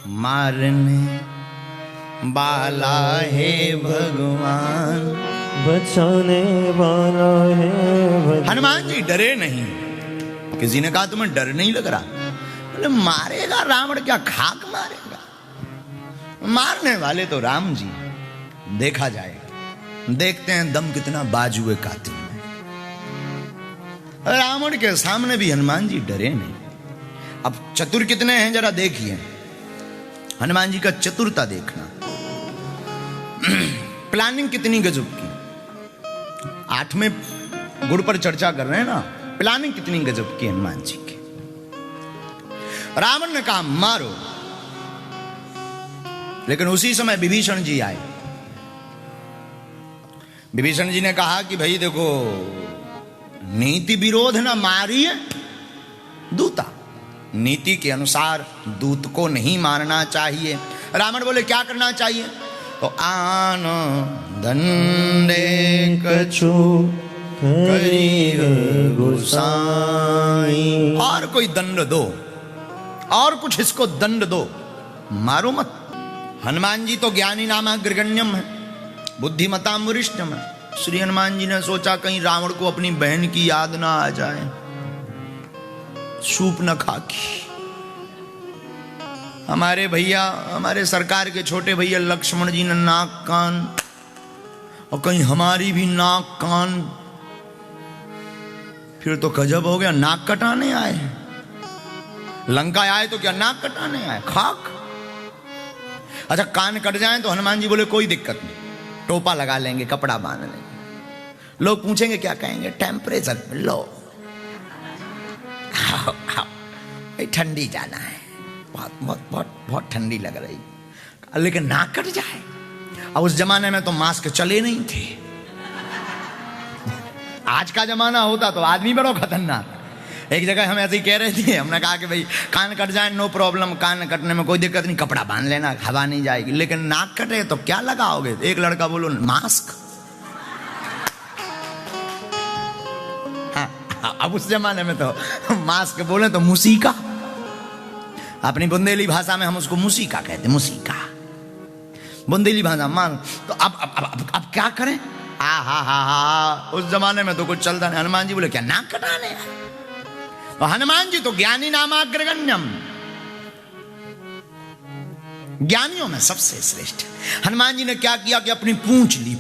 मारने बाला है भगवान, बचाने वाला है भगवान। हनुमान जी डरे नहीं। किसी ने कहा तुम्हें डर नहीं लग रहा? बोले मारेगा रावण क्या, खाक मारेगा? मारने वाले तो राम जी, देखा जाएगा। देखते हैं दम कितना बाजुए कातिल में। रावण के सामने भी हनुमान जी डरे नहीं। अब चतुर कितने हैं जरा देखिए, हनुमान जी का चतुरता देखना। प्लानिंग कितनी गजब की। 8वें गुण पर चर्चा कर रहे हैं ना, प्लानिंग कितनी गजब की हनुमान जी की। रावण ने कहा मारो, लेकिन उसी समय विभीषण जी आए। विभीषण जी ने कहा कि भाई देखो, नीति विरोध न मारिए दूता, नीति के अनुसार दूत को नहीं मारना चाहिए। रावण बोले क्या करना चाहिए? तो आन दंडे कछु करी गोसाई, और कोई दंड दो, और कुछ इसको दंड दो, मारो मत। हनुमान जी तो ज्ञानी नामाग्रगण्यम है, बुद्धिमताम वरिष्ठम है। श्री हनुमान जी ने सोचा कहीं रावण को अपनी बहन की याद ना आ जाए, सूप न खाकी। हमारे भैया, हमारे सरकार के छोटे भैया लक्ष्मण जी ने नाक कान, और कहीं हमारी भी नाक कान, फिर तो गजब हो गया। नाक कटाने आए, लंका आए तो क्या नाक कटाने आए? खाक। अच्छा कान कट जाए तो हनुमान जी बोले कोई दिक्कत नहीं, टोपा लगा लेंगे, कपड़ा बांध लेंगे। लोग पूछेंगे क्या कहेंगे? टेम्परेचर लो, ठंडी जाना है, बहुत बहुत बहुत बहुत ठंडी लग रही, लेकिन नाक कट जाए। अब उस जमाने में तो मास्क चले नहीं थे। आज का जमाना होता तो आदमी बड़ा खतरनाक। एक जगह हम ऐसे ही कह रहे थे, हमने कहा कि भाई कान कट जाए नो प्रॉब्लम, कान कटने में कोई दिक्कत नहीं, कपड़ा बांध लेना, हवा नहीं जाएगी। लेकिन नाक कटे तो क्या लगाओगे? एक लड़का बोलो मास्क। हाँ, अब उस जमाने में तो मास्क बोले तो मुसीका, अपनी बुंदेली भाषा में हम उसको मुसीका कहते, मुसीका बुंदेली भाषा मान। तो अब क्या करें? हा, उस जमाने में तो कुछ चलता नहीं। हनुमान जी बोले क्या नाक कटाने? तो हनुमान जी तो ज्ञानी नामाग्रगण्यम, ज्ञानियों में सबसे श्रेष्ठ। हनुमान जी ने क्या किया कि अपनी पूंछ ली,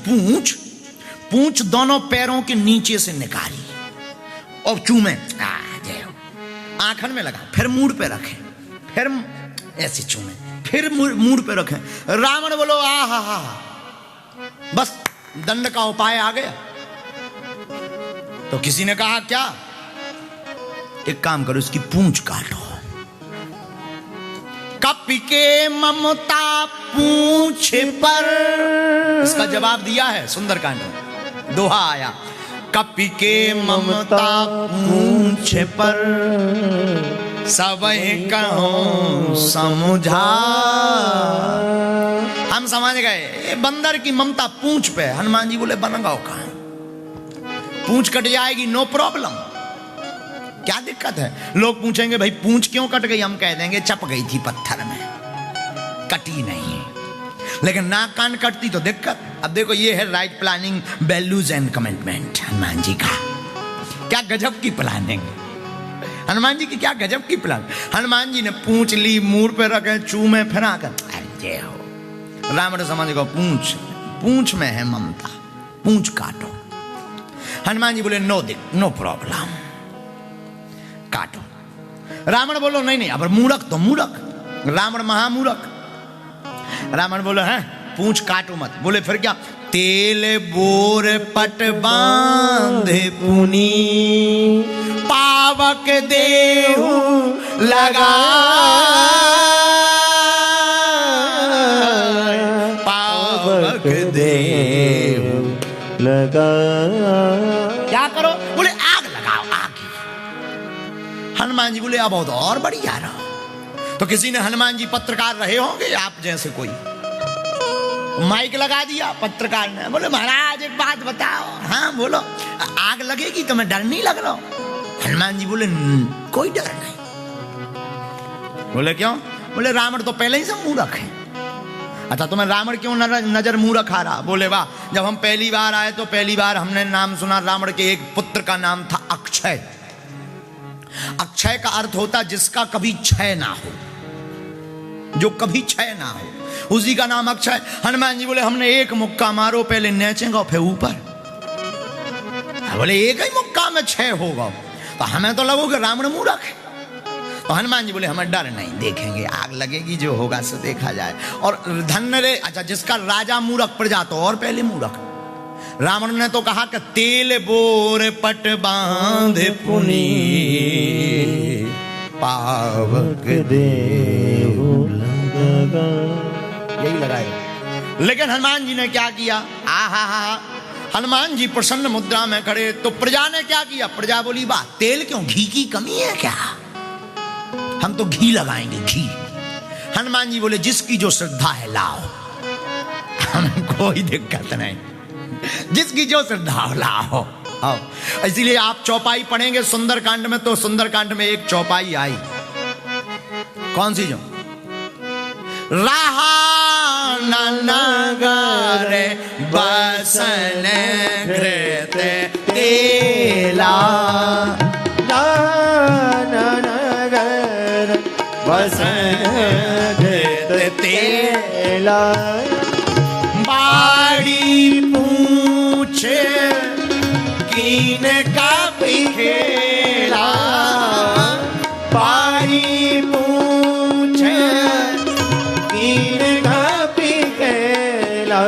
पूंछ दोनों पैरों के नीचे से निकाली और चूमे, आंखन में लगा, फिर मूड पे रखे, फिर ऐसे चूमे, फिर मूड पे रखे। रावण बोलो हा, बस दंड का उपाय आ गया। तो किसी ने कहा क्या? एक काम करो, इसकी पूंछ काटो। कपि के ममता पूंछ पर, इसका जवाब दिया है सुंदरकांड में, दोहा आया, कपि के ममता पूंछ पर, सबहि कहूं समझा। हम समझ गए, बंदर की ममता पूंछ पे। हनुमान जी बोले बनगाओ कहां, पूंछ कट जाएगी नो प्रॉब्लम, क्या दिक्कत है? लोग पूछेंगे भाई पूंछ क्यों कट गई? हम कह देंगे चप गई थी पत्थर में, कटी नहीं। लेकिन नाक कान कटती तो दिक्कत। अब देखो ये है right planning, values and commitment Hanuman ji का। क्या गजब की प्लानिंग, हनुमान जी की क्या गजब की प्लान। हनुमान जी ने पूंछ ली, मूड पे रखे, चूमे, फिर आकर अरे हो। रावण समझ गो पूंछ में है ममता, पूंछ काटो। हनुमान जी बोले नो प्रॉब्लम, काटो। रावण बोलो नहीं, अब मूर्ख तो मूर्ख, रावण महामूर्ख। रावण बोलो है पूंछ काटो मत। बोले फिर क्या? तेल बोर पट बांधे पुनी, पावक देहु लगा, पावक देहु लगा। क्या करो? बोले आग लगाओ, आग। हनुमान जी बोले अब और बढ़िया रहो। तो किसी ने, हनुमान जी पत्रकार रहे होंगे आप जैसे, कोई माइक लगा दिया पत्रकार ने, बोले महाराज एक बात बताओ। हाँ बोलो। आग लगेगी तो मैं डर नहीं लग रहा। हनुमान जी बोले कोई डर नहीं। बोले क्यों? बोले रावण तो पहले ही से मूर्ख है। अच्छा तुम्हें रावण क्यों नजर मूर्ख आ रहा? बोले वाह, जब हम पहली बार आए तो पहली बार हमने नाम सुना रावण के एक पुत्र का नाम था अक्षय। अक्षय का अर्थ होता जिसका कभी क्षय ना हो, जो कभी क्षय ना हो, उसी का नाम अक्षय। हनुमान जी बोले हमने एक मुक्का मारो, पहले नीचेगा फिर ऊपर। बोले एक ही मुक्का में क्षय होगा, तो हमें तो लगो कि रावण मूर्ख है। तो हनुमान जी बोले हमें डर नहीं, देखेंगे, आग लगेगी, जो होगा सो देखा जाए। और धन्य रे, अच्छा जिसका राजा मूर्ख प्रजा तो और पहले मूर्ख। रावण ने तो कहा कि तेल बोर पट बांध पुनी पावक देव लगा, यही लगाए। लेकिन हनुमान जी ने क्या किया? आहा हा, हनुमान जी प्रसन्न मुद्रा में खड़े। तो प्रजा ने क्या किया? प्रजा बोली वाह, तेल क्यों, घी की कमी है क्या? हम तो घी लगाएंगे, घी। हनुमान जी बोले जिसकी जो श्रद्धा है लाओ, हमें कोई दिक्कत नहीं, जिसकी जो श्रद्धा हो लाओ। इसीलिए आप चौपाई पढ़ेंगे सुंदरकांड में, तो सुंदरकांड में एक चौपाई आई, कौन सी? जो रहा नगर बसन घृत तेला, नगर बसन घृत तेला, बाड़ी पूछ कीन का बिखेला, बाड़ी पूछ कीन का बिखेला,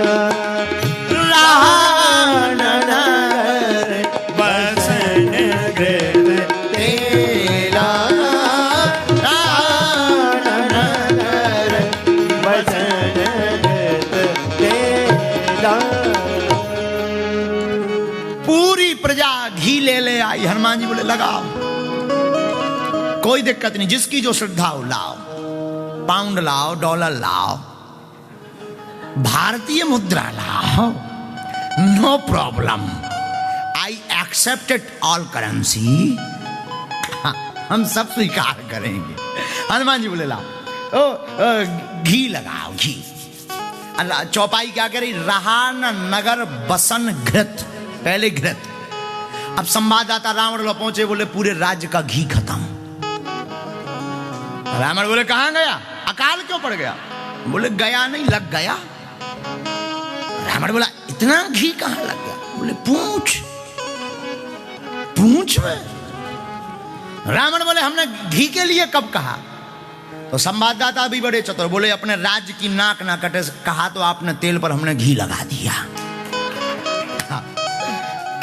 हनुमान जी बोले लगाओ, कोई दिक्कत नहीं, जिसकी जो श्रद्धा हो लाओ, पाउंड लाओ, डॉलर लाओ, भारतीय मुद्रा लाओ, no problem, I accepted all currency, हम सब स्वीकार करेंगे। हनुमान जी बोले लाओ, घी लगाओ, घी। अल्लाह चौपाई क्या करी? रहा न नगर बसन घृत, पहले घृत। अब संवाददाता रावण लोग पहुंचे, बोले पूरे राज्य का घी खत्म। रावण बोले कहां गया, अकाल क्यों पड़ गया? बोले गया नहीं, लग गया। रावण बोला इतना घी कहां लग गया? बोले पूंछ, पूंछ में। रावण बोले हमने घी के लिए कब कहा? तो संवाददाता भी बड़े चतुर, बोले अपने राज्य की नाक ना कटे कहा तो आपने तेल पर हमने घी लगा दिया,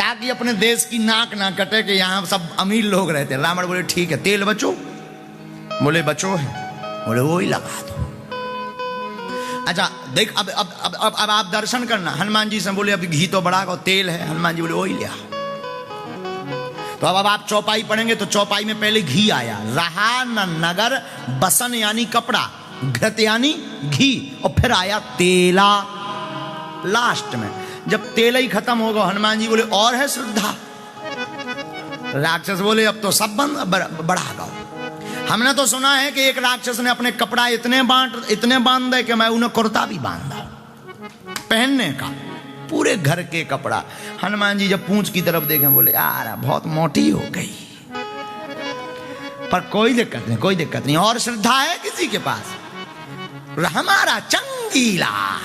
ताकि अपने देश की नाक ना कटे कि यहां सब अमीर लोग रहते। रावण बोले ठीक है, तेल बचो? बोले बचो है। बोले वो ही लगा दो। अच्छा देख, अब आप दर्शन करना। हनुमान जी से बोले अब घी तो बढ़ा, तेल है। हनुमान जी बोले वो ही लिया। तो अब आप चौपाई पढ़ेंगे तो चौपाई में पहले घी आया, रहा न नगर बसन यानी कपड़ा, घृत यानी घी, और फिर आया तेला लास्ट में। जब तेल ही खत्म होगा, हनुमान जी बोले और है श्रद्धा? राक्षस बोले अब तो सब बढ़ा गो। हमने तो सुना है कि एक राक्षस ने अपने कपड़ा इतने बांध दे कि मैं उन्हें कुर्ता भी बांधा पहनने का, पूरे घर के कपड़ा। हनुमान जी जब पूंछ की तरफ देखे बोले यार बहुत मोटी हो गई, पर कोई दिक्कत नहीं, कोई दिक्कत नहीं। और श्रद्धा है किसी के पास? हमारा चंगीलाल,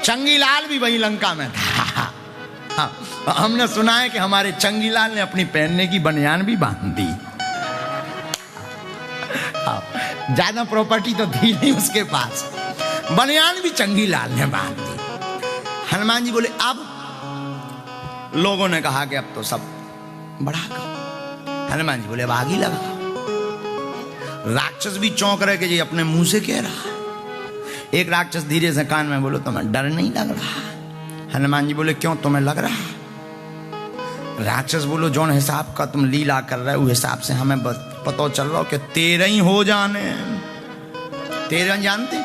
चंगीलाल भी वही लंका में था। हाँ, हमने सुना है कि हमारे चंगीलाल ने अपनी पहनने की बनियान भी बांध दी। ज्यादा प्रॉपर्टी तो थी नहीं उसके पास, बनियान भी चंगीलाल ने बांध दी। हनुमान जी बोले अब लोगों ने कहा कि अब तो सब बढ़ा कर। हनुमान जी बोले अब आग ही लगा। राक्षस भी चौंक रहे कि जी अपने मुंह से कह रहा। एक राक्षस धीरे से कान में बोलो तुम्हें डर नहीं लग रहा? हनुमान जी बोले क्यों, तुम्हें लग रहा? राक्षस बोलो जौन हिसाब का तुम लीला कर रहे हो उस हिसाब से हमें पता चल रहा हो कि तेरह ही हो जाने। तेरह जानते,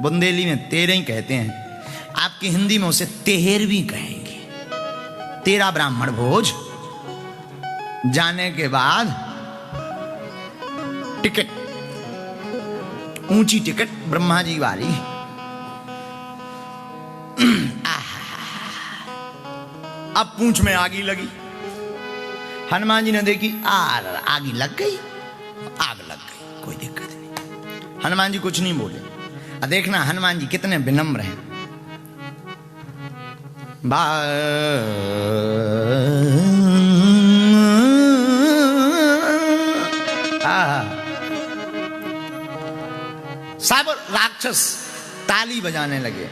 बुंदेली में तेरह ही कहते हैं, आपकी हिंदी में उसे तेरहवीं कहेंगे। 13 ब्राह्मण भोज जाने के बाद टिकट ऊंची टिकट ब्रह्मा जी वाली। अब पूंछ में आगी लगी। हनुमान जी ने देखी आगी लग गई, आग लग गई, कोई दिक्कत नहीं। हनुमान जी कुछ नहीं बोले। अब देखना हनुमान जी कितने विनम्र हैं। सब राक्षस ताली बजाने लगे,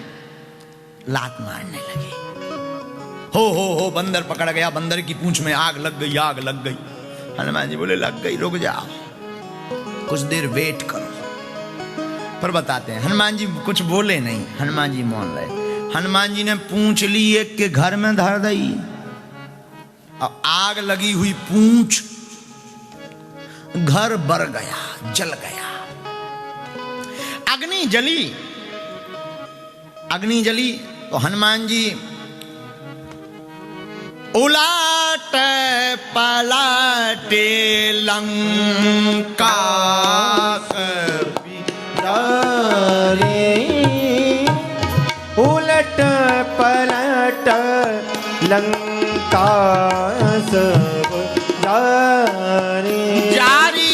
लात मारने लगे। हो बंदर पकड़ गया, बंदर की पूंछ में आग लग गई, आग लग गई। हनुमान जी बोले लग गई, रुक जाओ, कुछ देर वेट करो। पर बताते हैं हनुमान जी कुछ बोले नहीं, हनुमान जी मौन रहे। हनुमान जी ने पूंछ ली एक के घर में धर दी, और आग लगी हुई पूंछ, घर बर गया, जल गया। अग्नि जली, अग्नि जली तो हनुमान जी उलाट पलाटे लंका उलट पलट लंका सब जारी जारी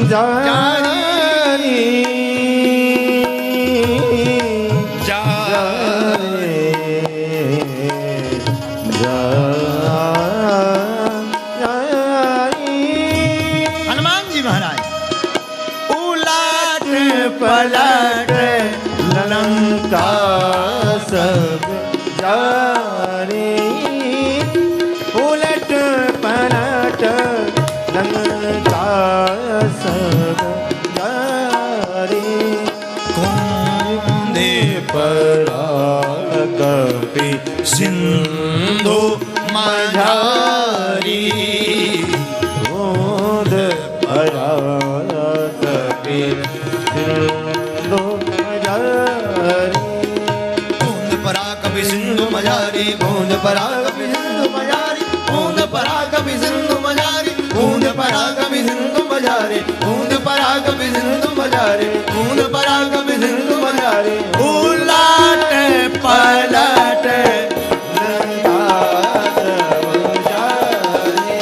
जारी पलट लंका सब जारी उलट पलट लंका सब जारी कुंदे परा कपि सिंधु मझारी गोद परा कपि सिंधु मझारी, बूंद परा कभी सिंधु मझारी, बूंद परा कभी सिंधु मझारी, बूंद परा कभी सिंधु मझारी, बूंद परा कभी सिंधु मझारी, बूंद परा कभी सिंधु मझारी। उलट पलट लंका सब जारी,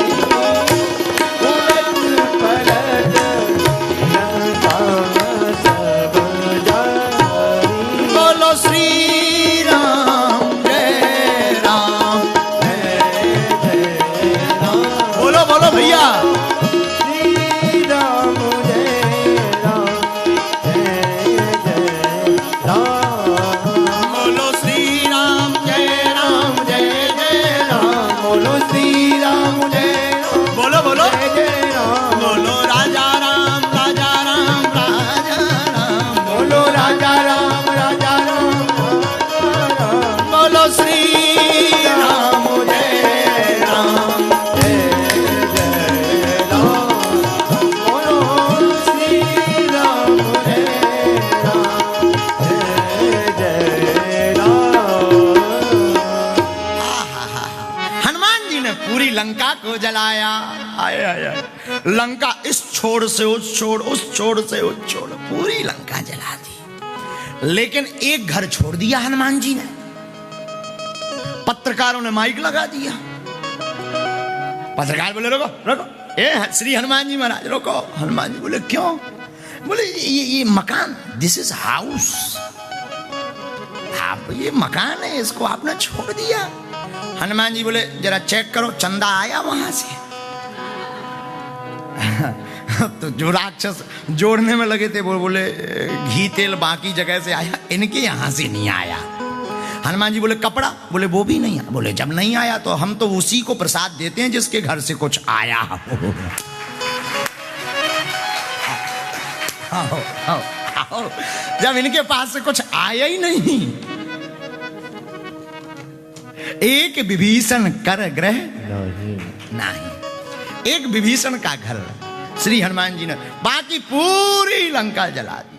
उलट पलट लंका सब जारी। बोलो श्री भैया श्री राम जय राम जय जय राम। बोलो श्री राम जय राम जय जय राम। बोलो श्री राम जय राम, बोलो बोलो जय जय राम। बोलो राजा राम राजा राम राजा राम। बोलो राजा राम राजा राम राजा राम। बोलो श्री राम जय राम जय जय राम। बोलो श्री राम जय राम जय जय राम। हनुमान जी ने पूरी लंका को जलाया। आए आए आए। लंका इस छोर से उस छोर, उस छोर से उस छोर, पूरी लंका जला दी। लेकिन एक घर छोड़ दिया हनुमान जी ने। पत्रकारों ने माइक लगा दिया। पत्रकार बोले रोको रोको, श्री हनुमान जी महाराज रोको। हनुमान जी बोले क्यों? बोले ये मकान, दिस इज हाउस, आप ये मकान है, इसको आपने छोड़ दिया। हनुमान जी बोले जरा चेक करो चंदा आया वहां से। तो जो राक्षस जोड़ने में लगे थे वो बोले घी तेल बाकी जगह से आया, इनके यहां से नहीं आया। हनुमान जी बोले कपड़ा, बोले वो भी नहीं आया। बोले जब नहीं आया तो हम तो उसी को प्रसाद देते हैं जिसके घर से कुछ आया हो। आओ, आओ, आओ। जब इनके पास से कुछ आया ही नहीं। एक विभीषण कर ग्रह नहीं, एक विभीषण का घर श्री हनुमान जी ने, बाकी पूरी लंका जला दी।